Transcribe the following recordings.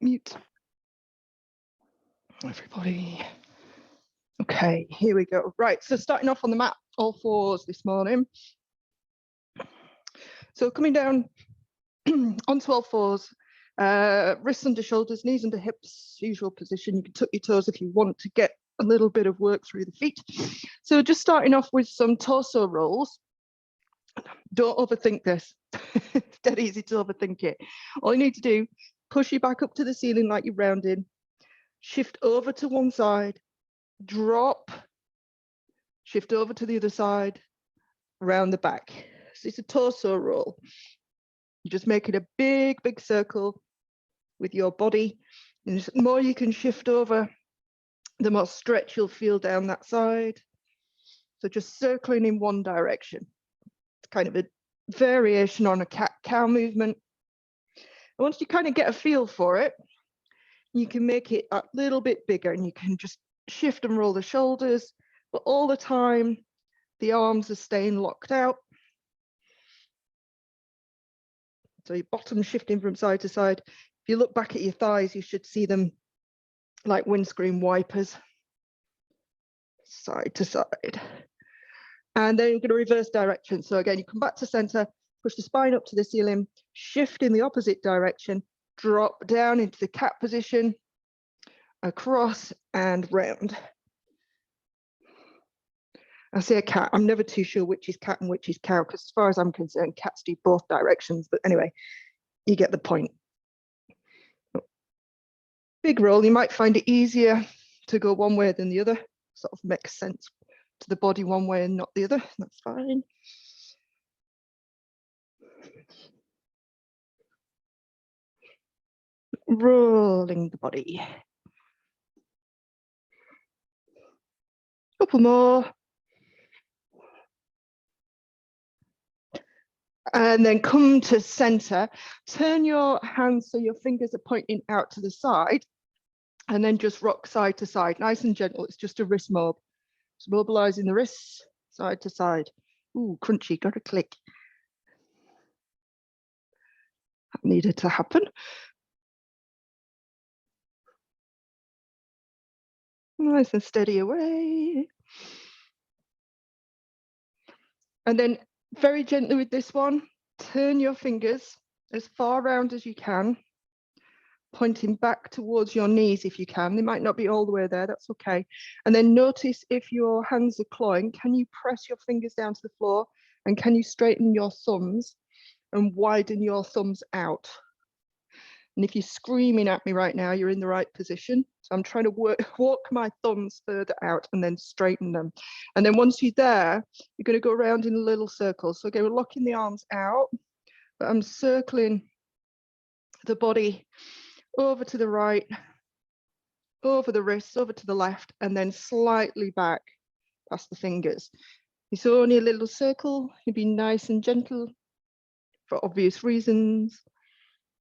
mute everybody. Okay, here we go. Right, so starting off on the mat, all fours this morning. So coming down onto all fours, wrists under shoulders, knees under hips, usual position. You can tuck your toes if you want to get a little bit of work through the feet. So just starting off with some torso rolls. Don't overthink this. It's dead easy to overthink it. All you need to do, push your back up to the ceiling like you're rounding, shift over to one side, drop, shift over to the other side, round the back. So it's a torso roll. You're just making a big, big circle with your body. And the more you can shift over, the more stretch you'll feel down that side. So just circling in one direction. It's kind of a variation on a cat-cow movement. And once you kind of get a feel for it, you can make it a little bit bigger, and you can just shift and roll the shoulders, but all the time, the arms are staying locked out. So your bottom shifting from side to side. If you look back at your thighs, you should see them like windscreen wipers, side to side. And then you're going to reverse direction. So again, you come back to center, push the spine up to the ceiling, shift in the opposite direction, drop down into the cat position, across and round. I say a cat, I'm never too sure which is cat and which is cow, because as far as I'm concerned, cats do both directions. But anyway, you get the point. Big roll, you might find it easier to go one way than the other. Sort of makes sense to the body one way and not the other. That's fine. Rolling the body. Couple more. And then come to center, turn your hands so your fingers are pointing out to the side, and then just rock side to side, nice and gentle. It's just a wrist mob. Just mobilizing the wrists side to side. Ooh, crunchy, got to click. That needed to happen. Nice and steady away. And then very gently with this one, turn your fingers as far around as you can, pointing back towards your knees if you can. They might not be all the way there, that's okay. And then notice if your hands are clawing, can you press your fingers down to the floor, and can you straighten your thumbs and widen your thumbs out? And if you're screaming at me right now, you're in the right position. So I'm trying to walk my thumbs further out and then straighten them. And then once you're there, you're going to go around in a little circle. So again, we're locking the arms out, but I'm circling the body over to the right, over the wrists, over to the left, and then slightly back past the fingers. It's only a little circle. You'd be nice and gentle for obvious reasons.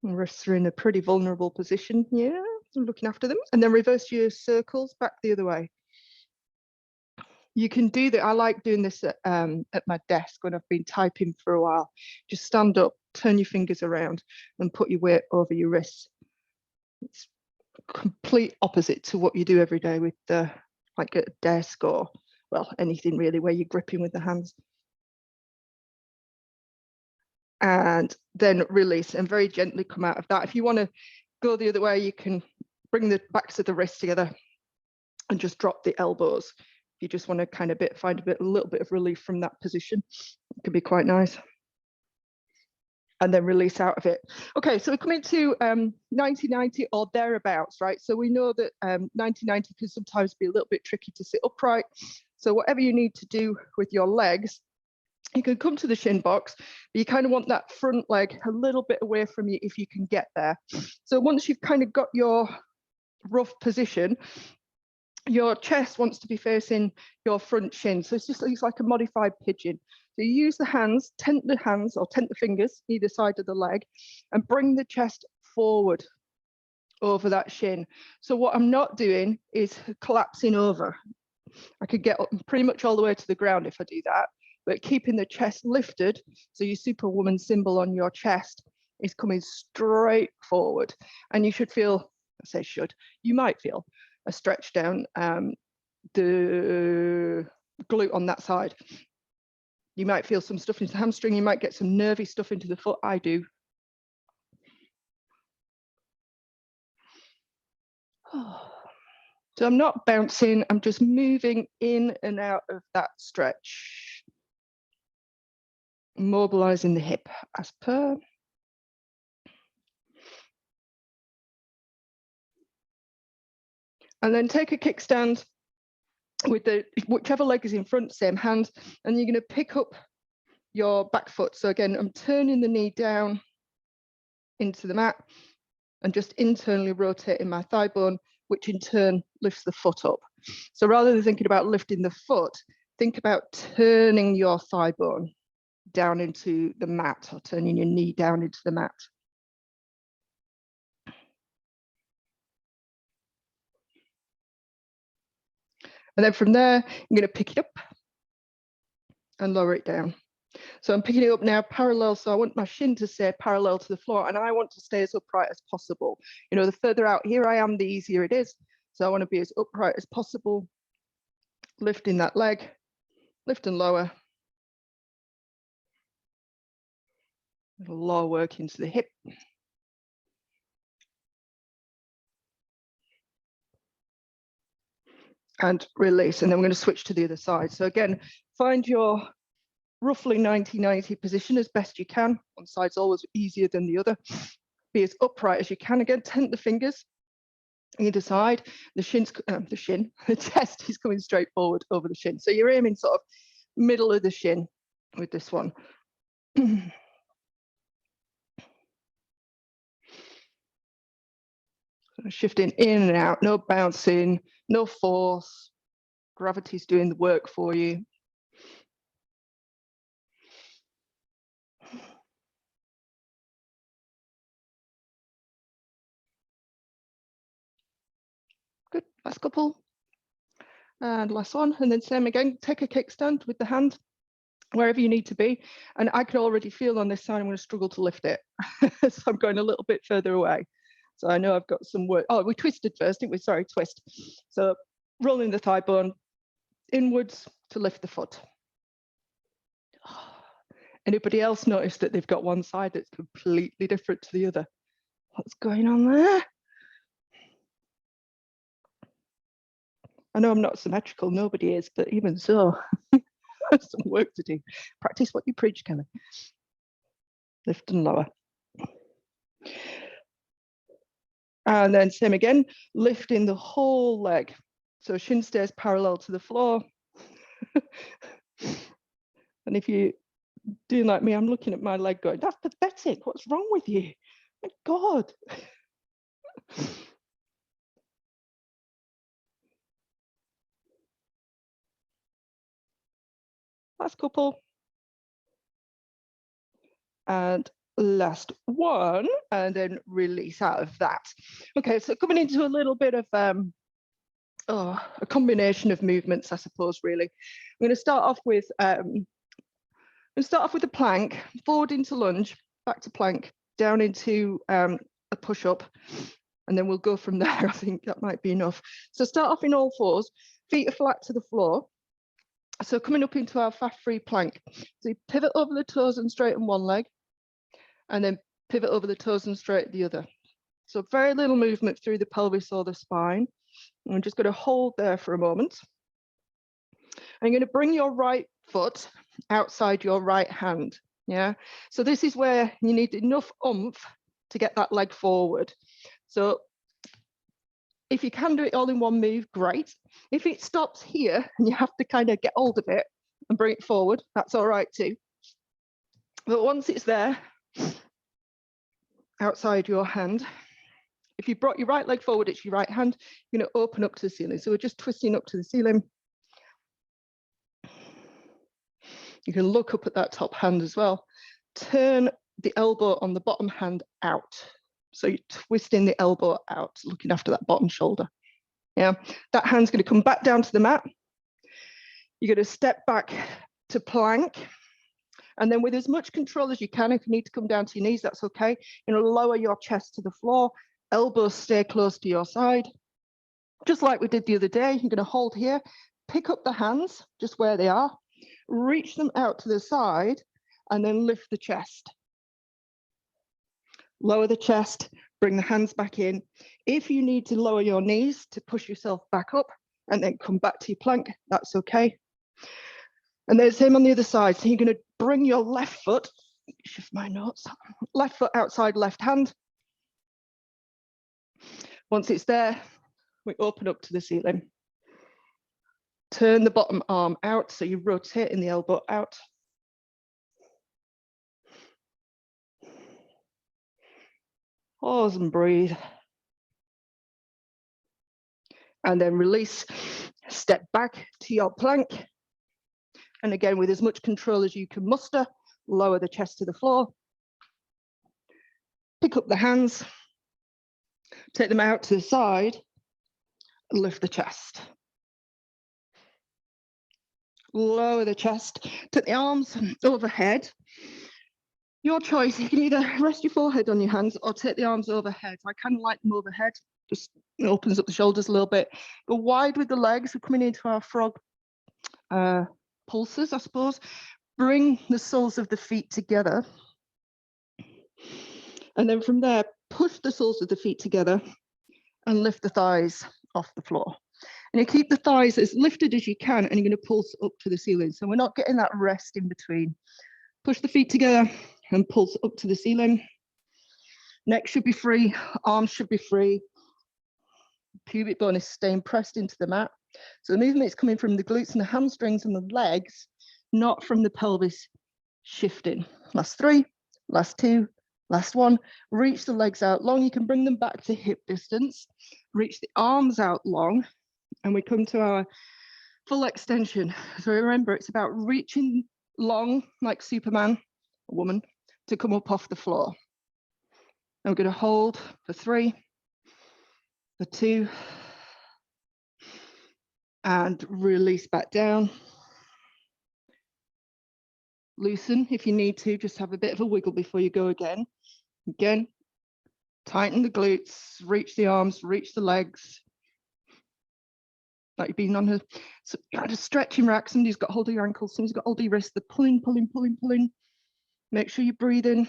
And wrists are in a pretty vulnerable position. Yeah, I'm looking after them. And then reverse your circles back the other way. You can do that. I like doing this at my desk when I've been typing for a while. Just stand up, turn your fingers around, and put your weight over your wrists. It's complete opposite to what you do every day with like a desk or, well, anything really where you're gripping with the hands. And then release and very gently come out of that. If you want to go the other way, you can bring the backs of the wrists together and just drop the elbows. If you just want to kind of find a little bit of relief from that position, it can be quite nice. And then release out of it. Okay, so we're coming to 90-90 or thereabouts, right? So we know that 90-90 can sometimes be a little bit tricky to sit upright. So whatever you need to do with your legs, you can come to the shin box, but you kind of want that front leg a little bit away from you if you can get there. So once you've kind of got your rough position, your chest wants to be facing your front shin. So it's just looks like a modified pigeon. So you use the hands, tent the fingers, either side of the leg, and bring the chest forward over that shin. So what I'm not doing is collapsing over. I could get pretty much all the way to the ground if I do that, but keeping the chest lifted, so your Superwoman symbol on your chest is coming straight forward. And you should feel I say should, you might feel a stretch down the glute on that side. You might feel some stuff into the hamstring, you might get some nervy stuff into the foot. I do. So I'm not bouncing, I'm just moving in and out of that stretch. Mobilizing the hip as per. And then take a kickstand with the whichever leg is in front, same hand, and you're going to pick up your back foot. So again, I'm turning the knee down into the mat and just internally rotating my thigh bone, which in turn lifts the foot up. So rather than thinking about lifting the foot, think about turning your thigh bone down into the mat, or turning your knee down into the mat. And then from there, I'm going to pick it up and lower it down. So I'm picking it up now parallel. So I want my shin to stay parallel to the floor, and I want to stay as upright as possible. You know, the further out here I am, the easier it is. So I want to be as upright as possible, lifting that leg, lift and lower. Lower work into the hip. And release, and then we're going to switch to the other side. So again, find your roughly 90-90 position as best you can. One side's always easier than the other. Be as upright as you can. Again, tent the fingers either side. The chest is coming straight forward over the shin. So you're aiming sort of middle of the shin with this one. Shifting in and out, no bouncing, no force. Gravity's doing the work for you. Good, last couple. And last one, and then same again, take a kickstand with the hand, wherever you need to be. And I can already feel on this side, I'm going to struggle to lift it. So I'm going a little bit further away. So I know I've got some work. Oh, we twisted first, didn't we? Sorry, twist. So rolling the thigh bone inwards to lift the foot. Anybody else notice that they've got one side that's completely different to the other? What's going on there? I know I'm not symmetrical, nobody is, but even so, some work to do. Practice what you preach, Kelly. Lift and lower. And then same again, lifting the whole leg. So shin stays parallel to the floor. And if you're doing like me, I'm looking at my leg going, that's pathetic. What's wrong with you? My God. Last couple. And last one, and then release out of that. Okay, so coming into a little bit of a combination of movements, I suppose, really. I'm going to start off with the plank, forward into lunge, back to plank, down into a push-up, and then we'll go from there. I think that might be enough. So start off in all fours, feet are flat to the floor. So coming up into our fast-free plank. So you pivot over the toes and straighten one leg, and then pivot over the toes and straighten the other. So very little movement through the pelvis or the spine. I'm just going to hold there for a moment. I'm going to bring your right foot outside your right hand. Yeah. So this is where you need enough oomph to get that leg forward. So if you can do it all in one move, great. If it stops here and you have to kind of get hold of it and bring it forward, that's all right too. But once it's there, outside your hand, if you brought your right leg forward, it's your right hand, you're going to open up to the ceiling. So we're just twisting up to the ceiling. You can look up at that top hand as well. Turn the elbow on the bottom hand out. So you're twisting the elbow out, looking after that bottom shoulder. Yeah, that hand's going to come back down to the mat. You're going to step back to plank. And then with as much control as you can, if you need to come down to your knees, that's okay. Lower your chest to the floor Elbows stay close to your side. Just like we did the other day, you're going to hold here, pick up the hands just where they are, reach them out to the side, and then lift the chest. Lower the chest, bring the hands back in. If you need to lower your knees to push yourself back up and then come back to your plank, that's okay. And then same on the other side. So you're going to bring your left foot, shift my notes, left foot outside left hand. Once it's there, we open up to the ceiling. Turn the bottom arm out, so you're rotating the elbow out. Pause and breathe. And then release, step back to your plank. And again, with as much control as you can muster, lower the chest to the floor. Pick up the hands, take them out to the side, and lift the chest. Lower the chest, take the arms overhead. Your choice, you can either rest your forehead on your hands or take the arms overhead. I kind of like them overhead, just opens up the shoulders a little bit. Go wide with the legs, we're coming into our frog pulses, I suppose. Bring the soles of the feet together. And then from there, push the soles of the feet together and lift the thighs off the floor. And you keep the thighs as lifted as you can, and you're going to pulse up to the ceiling. So we're not getting that rest in between. Push the feet together and pulse up to the ceiling. Neck should be free, arms should be free. Pubic bone is staying pressed into the mat. So the movement is coming from the glutes and the hamstrings and the legs, not from the pelvis shifting. Last 3, last 2, last 1. Reach the legs out long. You can bring them back to hip distance. Reach the arms out long. And we come to our full extension. So remember, it's about reaching long, like Superman, a woman, to come up off the floor. And we're going to hold for 3, for 2, and release back down. Loosen if you need to, just have a bit of a wiggle before you go again. Again, tighten the glutes, reach the arms, reach the legs. Like you've been on a kind of stretching rack. Somebody's got hold of your ankles, somebody's got hold of your wrist. They're pulling, pulling, pulling, pulling. Make sure you breathe in.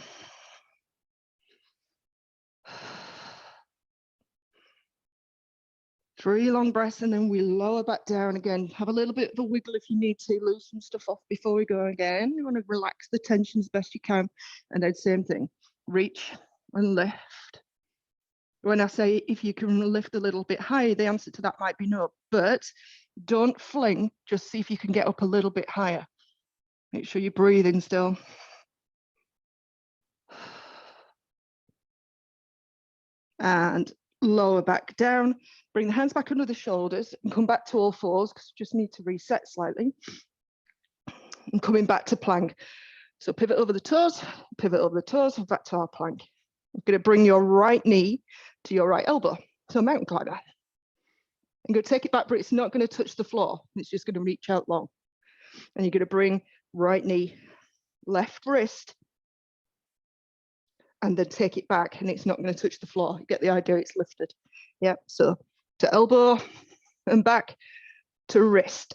3 long breaths, and then we lower back down again. Have a little bit of a wiggle if you need to, lose some stuff off before we go again. You want to relax the tension as best you can. And then same thing, reach and lift. When I say if you can lift a little bit higher, the answer to that might be no, but don't fling, just see if you can get up a little bit higher. Make sure you're breathing still. And lower back down, bring the hands back under the shoulders and come back to all fours because you just need to reset slightly. And coming back to plank. So pivot over the toes, and back to our plank. You're going to bring your right knee to your right elbow, so a mountain climber. I'm going to take it back, but it's not going to touch the floor. It's just going to reach out long. And you're going to bring right knee, left wrist, and then take it back, and it's not going to touch the floor. You get the idea, it's lifted. Yeah, so to elbow and back, to wrist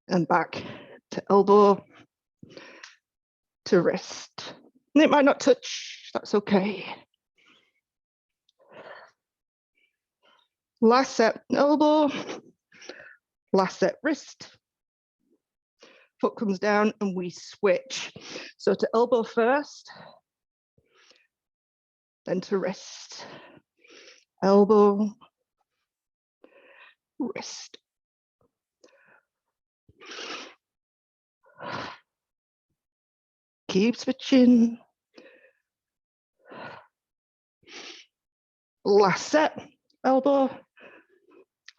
and back, to elbow, to wrist. And it might not touch, that's okay. Last set, elbow, last set, wrist. Foot comes down and we switch. So to elbow first, then to wrist. Elbow, wrist. Keep switching. Last set, elbow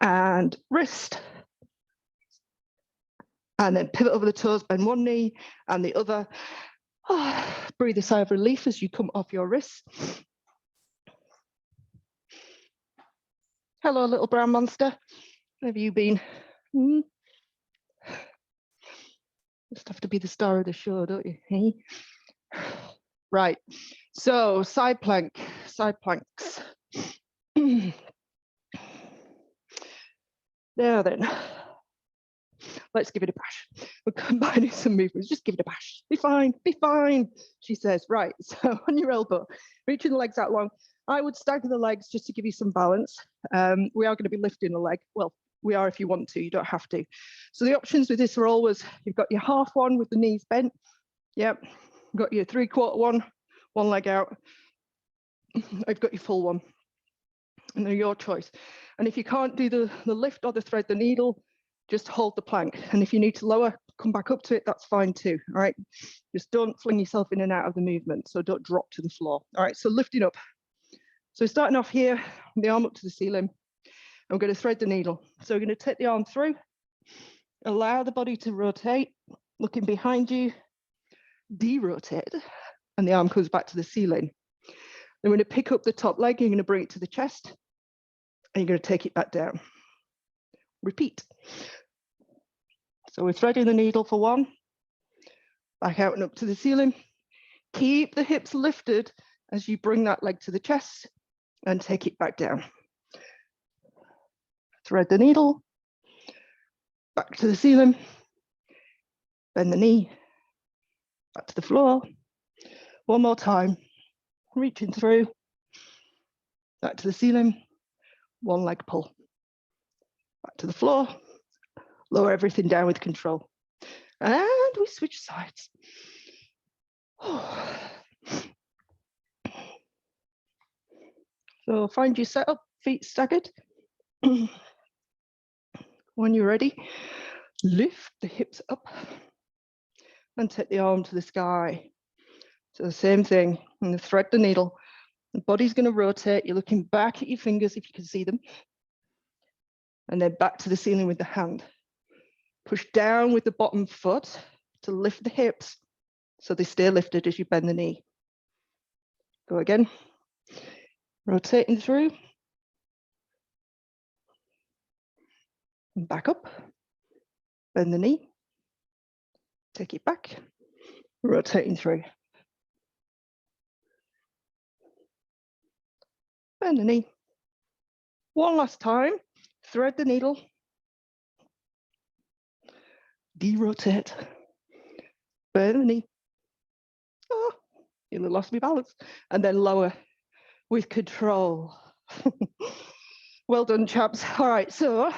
and wrist. And then pivot over the toes, bend one knee and the other. Breathe a sigh of relief as you come off your wrists. Hello, little brown monster. Where have you been? Just have to be the star of the show, don't you? Hey? Right, so side plank, side planks. Now then, let's give it a bash. We're combining some movements. Just give it a bash. Be fine, she says. Right, so on your elbow, reaching the legs out long. I would stagger the legs just to give you some balance. We are going to be lifting a leg. Well, we are if you want to, you don't have to. So the options with this are always, you've got your half one with the knees bent. Yep, you've got your 3/4 one leg out. I've got your full one. And they're your choice. And if you can't do the lift or the thread the needle, just hold the plank. And if you need to lower, come back up to it, that's fine too, all right? Just don't fling yourself in and out of the movement, so don't drop to the floor. All right, so lifting up. So starting off here, the arm up to the ceiling, and we're going to thread the needle. So we're going to take the arm through, allow the body to rotate, looking behind you, de-rotate, and the arm comes back to the ceiling. Then we're going to pick up the top leg, you're going to bring it to the chest, and you're going to take it back down. Repeat. So we're threading the needle for one, back out and up to the ceiling. Keep the hips lifted as you bring that leg to the chest and take it back down. Thread the needle, back to the ceiling, bend the knee, back to the floor. One more time, reaching through, back to the ceiling, one leg pull. Back to the floor, lower everything down with control. And we switch sides. So find your setup, feet staggered. When you're ready, lift the hips up and take the arm to the sky. So the same thing, and thread the needle. The body's going to rotate. You're looking back at your fingers if you can see them. And then back to the ceiling with the hand. Push down with the bottom foot to lift the hips so they stay lifted as you bend the knee. Go again. Rotating through. And back up. Bend the knee. Take it back. Rotating through. Bend the knee. One last time. Thread the needle. De-rotate. Bend the knee. Oh, you lost my balance. And then lower with control. Well done, chaps. All right, so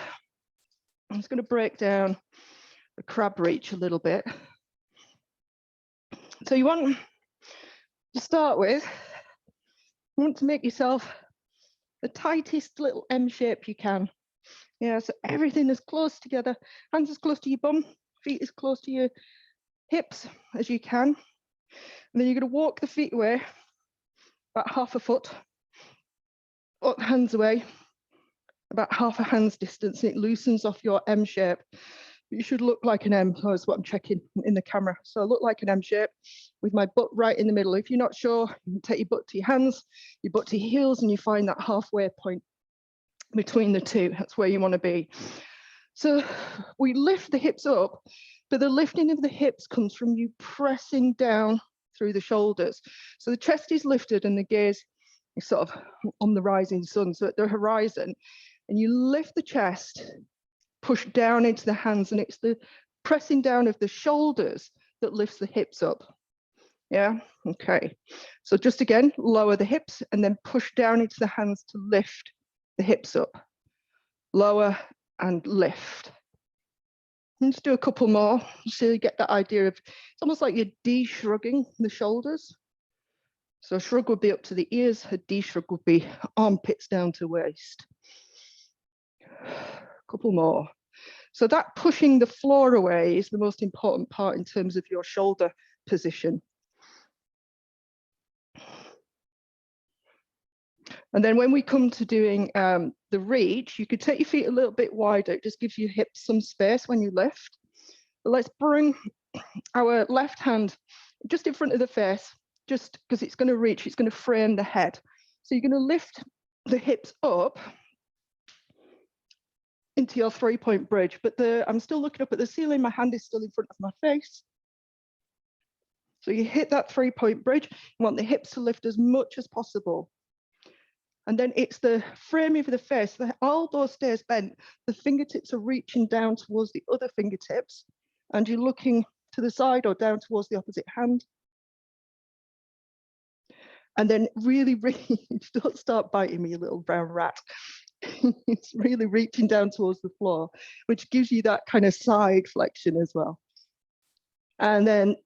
I'm just going to break down the crab reach a little bit. So you want to start with, you want to make yourself the tightest little M shape you can. Yeah, so everything is close together. Hands as close to your bum, feet as close to your hips as you can. And then you're going to walk the feet away about half a foot, up hands away, about half a hand's distance. It loosens off your M shape. You should look like an M, that's what I'm checking in the camera. So I look like an M shape with my butt right in the middle. If you're not sure, you can take your butt to your hands, your butt to your heels, and you find that halfway point between the two. That's where you want to be. So we lift the hips up, but the lifting of the hips comes from you pressing down through the shoulders. So the chest is lifted and the gaze is sort of on the rising sun, so at the horizon, and you lift the chest, push down into the hands, and it's the pressing down of the shoulders that lifts the hips up. Yeah, okay. So just again, lower the hips and then push down into the hands to lift the hips up. Lower and lift. And just do a couple more so you get that idea of, it's almost like you're de-shrugging the shoulders. So a shrug would be up to the ears, a de-shrug would be armpits down to waist. Couple more. So that pushing the floor away is the most important part in terms of your shoulder position. And then when we come to doing the reach, you could take your feet a little bit wider. It just gives your hips some space when you lift. But let's bring our left hand just in front of the face, just because it's going to reach, it's going to frame the head. So you're going to lift the hips up into your 3-point bridge, but I'm still looking up at the ceiling, my hand is still in front of my face. So you hit that 3-point bridge, you want the hips to lift as much as possible. And then it's the framing of the face, the elbow stays bent, the fingertips are reaching down towards the other fingertips, and you're looking to the side or down towards the opposite hand. And then really, don't start biting me, you little brown rat. It's really reaching down towards the floor, which gives you that kind of side flexion as well. And then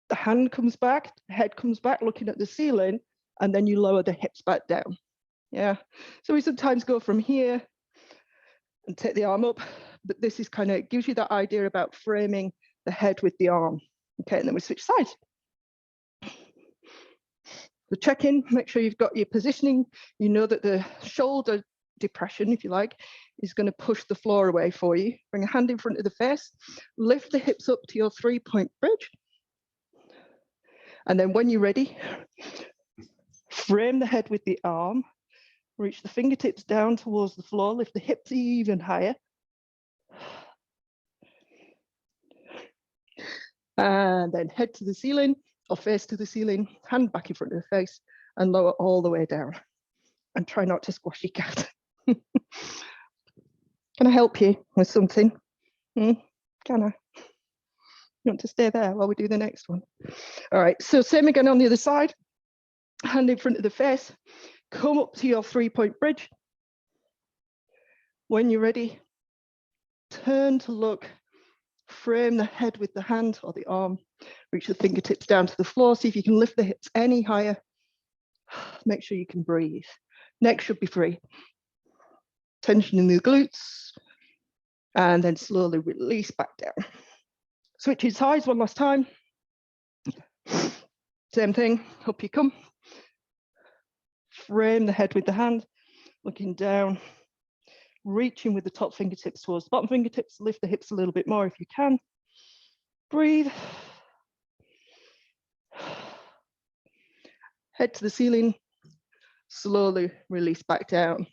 the hand comes back, the head comes back, looking at the ceiling, and then you lower the hips back down. Yeah, so we sometimes go from here and take the arm up, but this is kind of gives you that idea about framing the head with the arm. Okay, and then we switch sides. So check in, make sure you've got your positioning. You know that the shoulder depression, if you like, is going to push the floor away for you. Bring a hand in front of the face, lift the hips up to your 3-point bridge. And then when you're ready, frame the head with the arm, reach the fingertips down towards the floor, lift the hips even higher. And then head to the ceiling or face to the ceiling, hand back in front of the face and lower all the way down. And try not to squash your cat. Can I help you with something? Can I? You want to stay there while we do the next one? All right, so same again on the other side. Hand in front of the face, come up to your 3-point bridge. When you're ready, turn to look, frame the head with the hand or the arm, reach the fingertips down to the floor, see if you can lift the hips any higher. Make sure you can breathe. Neck should be free. Tension in the glutes, and then slowly release back down. Switching sides one last time. Same thing, up you come. Frame the head with the hand, looking down, reaching with the top fingertips towards the bottom fingertips, lift the hips a little bit more if you can. Breathe. Head to the ceiling, slowly release back down.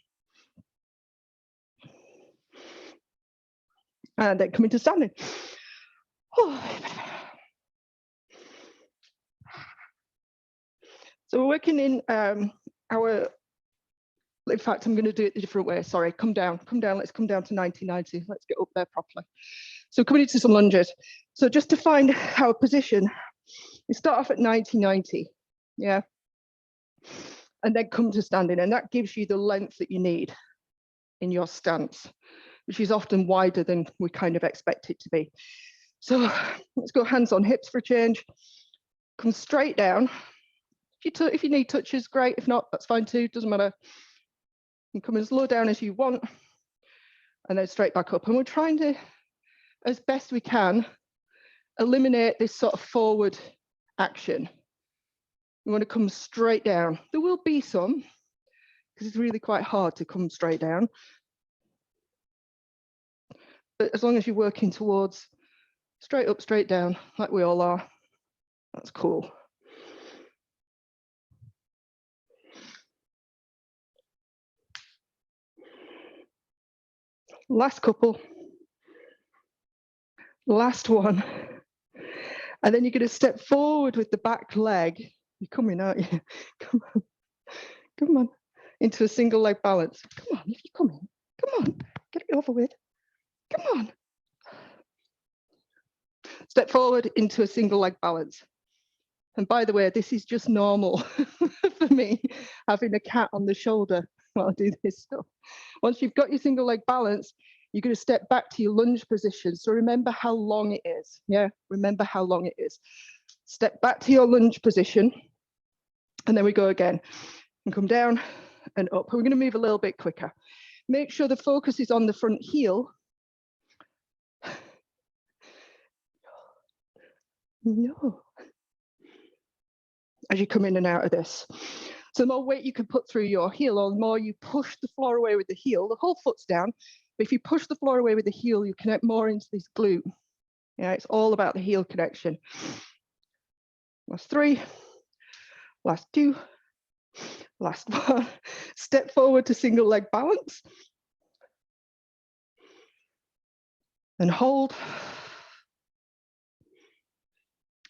And then come into standing. So we're working in in fact, I'm going to do it a different way. Sorry, come down, let's come down to 90-90. Let's get up there properly. So coming into some lunges. So just to find our position, you start off at 90-90, yeah? And then come to standing, and that gives you the length that you need in your stance, which is often wider than we kind of expect it to be. So let's go hands on hips for a change. Come straight down. If you need touches, great. If not, that's fine too, doesn't matter. You come as low down as you want, and then straight back up. And we're trying to, as best we can, eliminate this sort of forward action. We want to come straight down. There will be some, because it's really quite hard to come straight down. But as long as you're working towards straight up, straight down, like we all are, that's cool. Last couple. Last one. And then you're going to step forward with the back leg. You're coming, aren't you? Come on. Come on. Into a single leg balance. Come on, if you're coming. Come on. Get it over with. Come on. Step forward into a single leg balance. And by the way, this is just normal for me, having a cat on the shoulder while I do this stuff. Once you've got your single leg balance, you're going to step back to your lunge position. So remember how long it is. Yeah, remember how long it is. Step back to your lunge position. And then we go again and come down and up. We're going to move a little bit quicker. Make sure the focus is on the front heel. No. As you come in and out of this. So the more weight you can put through your heel, or the more you push the floor away with the heel, the whole foot's down. But if you push the floor away with the heel, you connect more into this glute. Yeah, it's all about the heel connection. Last 3, last 2, last 1. Step forward to single leg balance. And hold.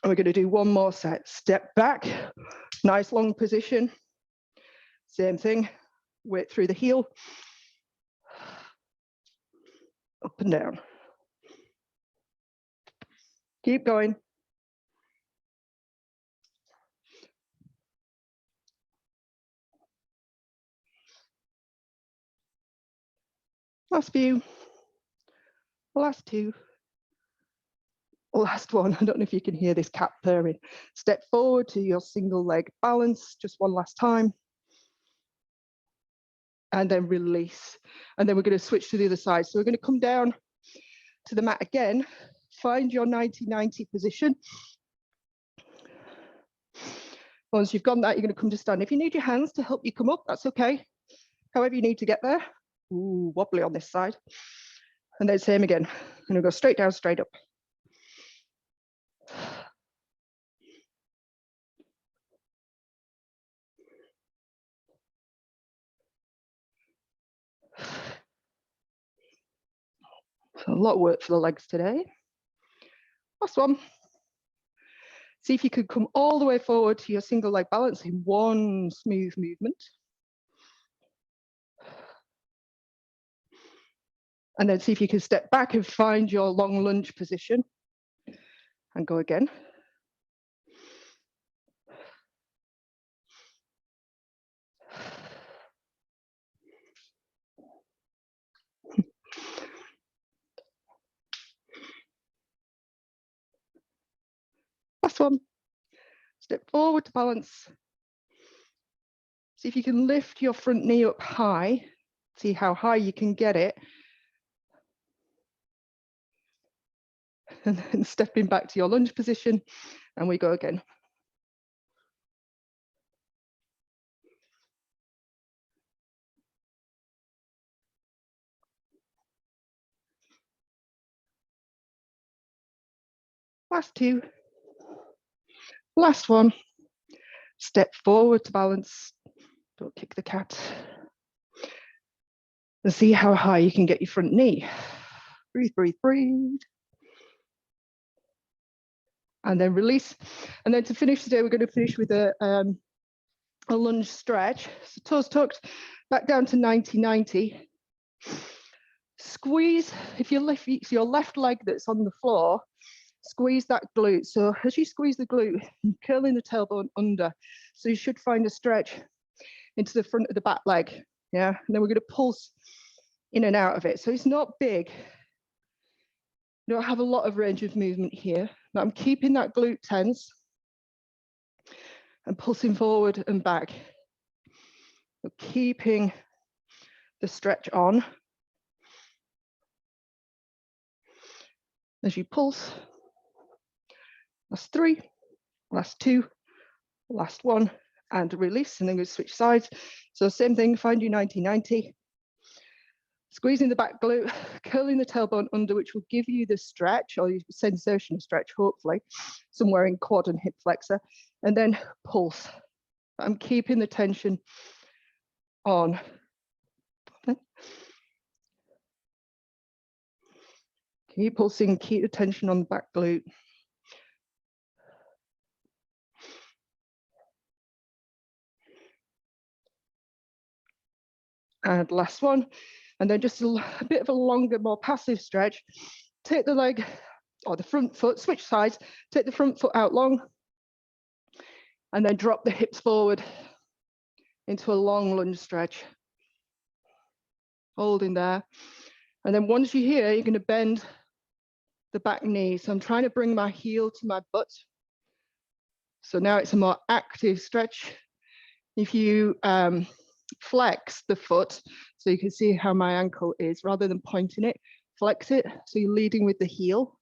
And we're going to do one more set. Step back, nice long position. Same thing, weight through the heel, up and down. Keep going. Last few, last two, last one. I don't know if you can hear this cat purring. Step forward to your single leg balance, just one last time. And then release. And then we're going to switch to the other side. So we're going to come down to the mat again, find your 90-90 position. Once you've got that, you're going to come to stand. If you need your hands to help you come up, that's okay. However you need to get there. Ooh, wobbly on this side. And then same again. And we'll go straight down, straight up. So a lot of work for the legs today. Last one. See if you could come all the way forward to your single leg balance in one smooth movement. And then see if you can step back and find your long lunge position. And go again. Last one. Step forward to balance. See if you can lift your front knee up high. See how high you can get it. And then stepping back to your lunge position. And we go again. Last two. Last one. Step forward to balance. Don't kick the cat. And see how high you can get your front knee. Breathe, breathe, breathe. And then release. And then to finish today, we're going to finish with a lunge stretch. So toes tucked, back down to 90-90. Squeeze, if your left leg that's on the floor, squeeze that glute. So as you squeeze the glute, you're curling the tailbone under. So you should find a stretch into the front of the back leg. Yeah, and then we're going to pulse in and out of it. So it's not big. You don't have a lot of range of movement here, but I'm keeping that glute tense and pulsing forward and back. So keeping the stretch on. As you pulse. Last three, last two, last one, and release, and then we switch sides. So same thing, find your 90-90. Squeezing the back glute, curling the tailbone under, which will give you the stretch or your sensation of stretch, hopefully, somewhere in quad and hip flexor, and then pulse. I'm keeping the tension on. Keep pulsing, keep the tension on the back glute. And last one, and then just a bit of a longer, more passive stretch. Take the leg or the front foot, switch sides, take the front foot out long, and then drop the hips forward into a long lunge stretch. Holding there. And then once you're here, you're going to bend the back knee. So I'm trying to bring my heel to my butt. So now it's a more active stretch. If you flex the foot, so you can see how my ankle is, rather than pointing it, flex it. So you're leading with the heel.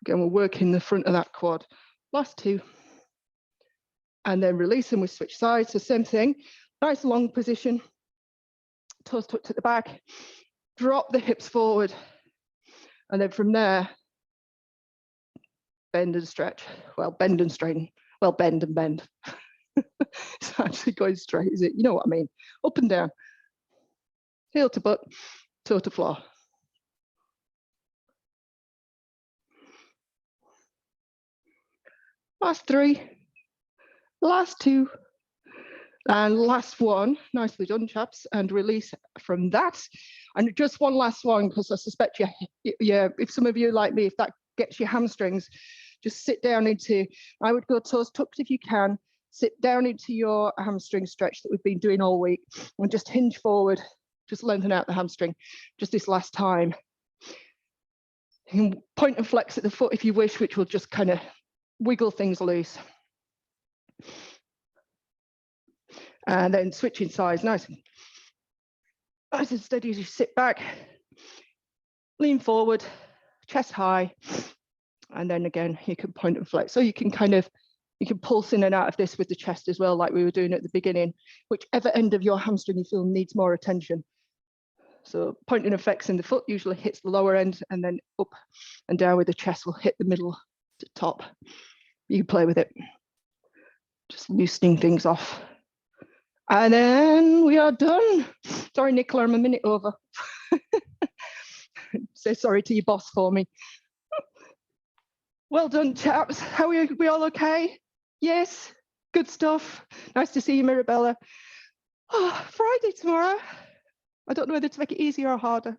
Again, we're working the front of that quad. Last two. And then release and we switch sides. So same thing, nice long position. Toes tucked at the back. Drop the hips forward. And then from there, bend and stretch. Well, bend and straighten. Well, bend and bend. It's actually going straight, is it? You know what I mean? Up and down. Heel to butt, toe to floor. Last three. Last two. And last one, nicely done, chaps, and release from that. And just one last one, because I suspect if some of you like me, if that gets your hamstrings, just sit down into, I would go toes tucked if you can, sit down into your hamstring stretch that we've been doing all week, and just hinge forward, just lengthen out the hamstring, just this last time. You can point and flex at the foot if you wish, which will just kind of wiggle things loose. And then switching sides, nice and steady as you sit back, lean forward, chest high, and then again, you can point and flex. So you can you can pulse in and out of this with the chest as well, like we were doing at the beginning, whichever end of your hamstring you feel needs more attention. So pointing and flexing the foot usually hits the lower end, and then up and down with the chest will hit the middle to top. You can play with it, just loosening things off. And then we are done. Sorry, Nicola, I'm a minute over. Say sorry to your boss for me. Well done, chaps. How are we all okay? Yes, good stuff. Nice to see you, Mirabella. Oh, Friday tomorrow. I don't know whether to make it easier or harder.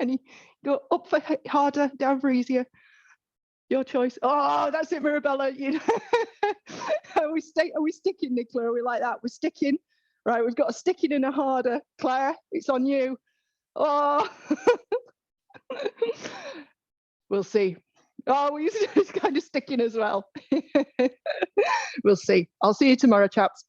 Any go up for harder, down for easier? Your choice. Oh, that's it, Mirabella. You know, are we sticking, Nicola? Are we like that? We're sticking. Right, we've got a sticking and a harder. Claire, it's on you. Oh, we'll see. Oh, it's kind of sticking as well. We'll see. I'll see you tomorrow, chaps.